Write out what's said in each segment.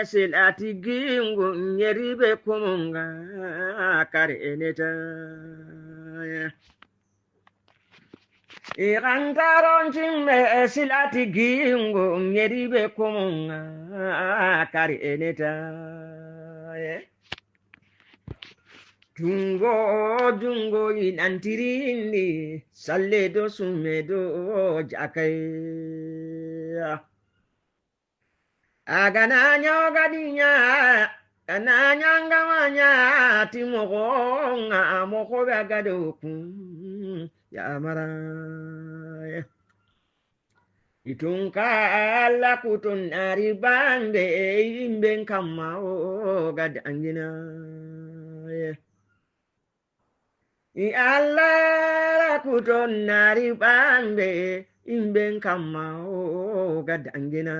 silati gingu nyeribe kumunga kareneta irantaron chimme silati gingu nyeribe kumunga kareneta Jungo inantirini salledo sumedo jakaya agananya gadinya ananya ngamanya timogonga moko bagadoku ya mara itunka alla kutun aribande imben kamao gadangina Allah kuton nari bande imben kamao gadangina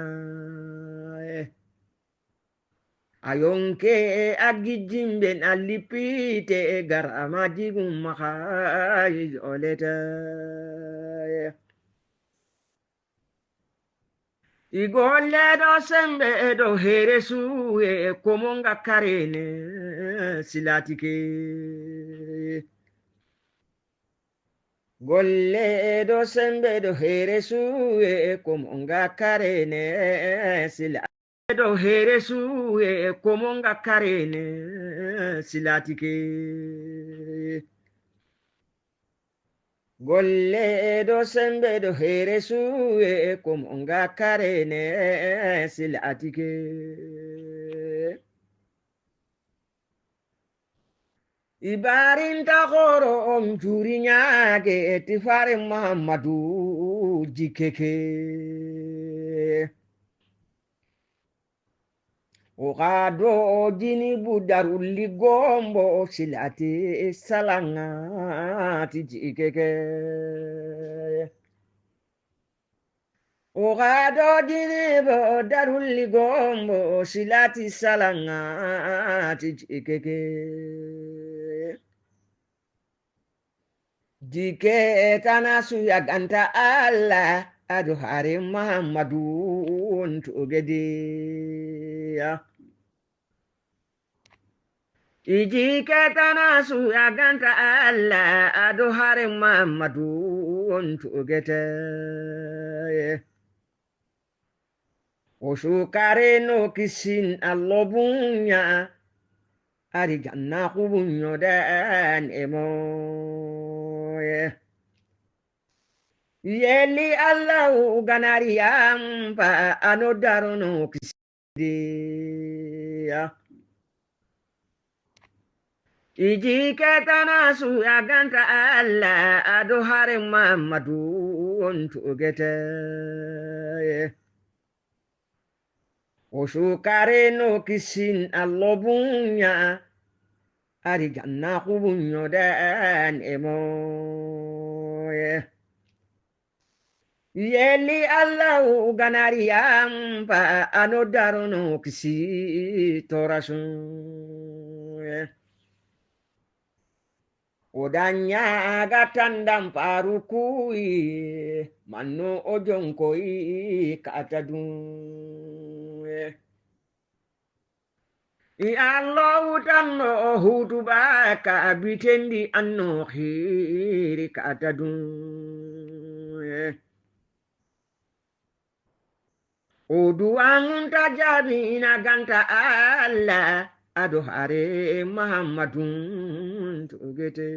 ayonke agijimben alipite garamajigum makai oleta igolle do sembe do heresu komonga karene silatike golle do sembe do heresu komonga karene silatike do heresu komonga karene silatike golle do sembe do heresu komonga karene silatike ibarinta goro jurinyage tifare Muhammadu jikeke Ogado jini budaruli gombo silati salanga tijikeke Ogado jini budaruli gombo silati salanga tijikeke Jike tanasu ya ganta Allah adu hari Muhammadu ntugedi Ijike tanasu ya ganta Allah adu hari Muhammadu ntugete Oshukare no kisin allobunya ari ganna kubunyo dan emo Yeli Allah ganari ampa anodarono kisidia Ijike tanasu aganta Allah adohare Muhammadu ntugete Oshukare no kisin allobunya ari ganna kubunyo dan emo Yeli Allah ganari ampa anodarono kisi torasun Odanya gatandam parukui manu ojonkoi katadun Allah utanno hutubaka bitendi anno khiri katadun Oduang tajabi na ganta Allah adohare Muhammadun tugete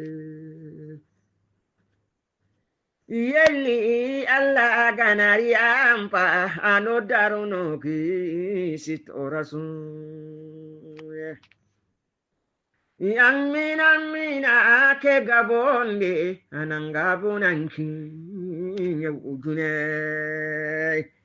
Yeli Allah ganari ampa anodarono ki sitorasun Yang mina ke gabonde anangabunan ki ujune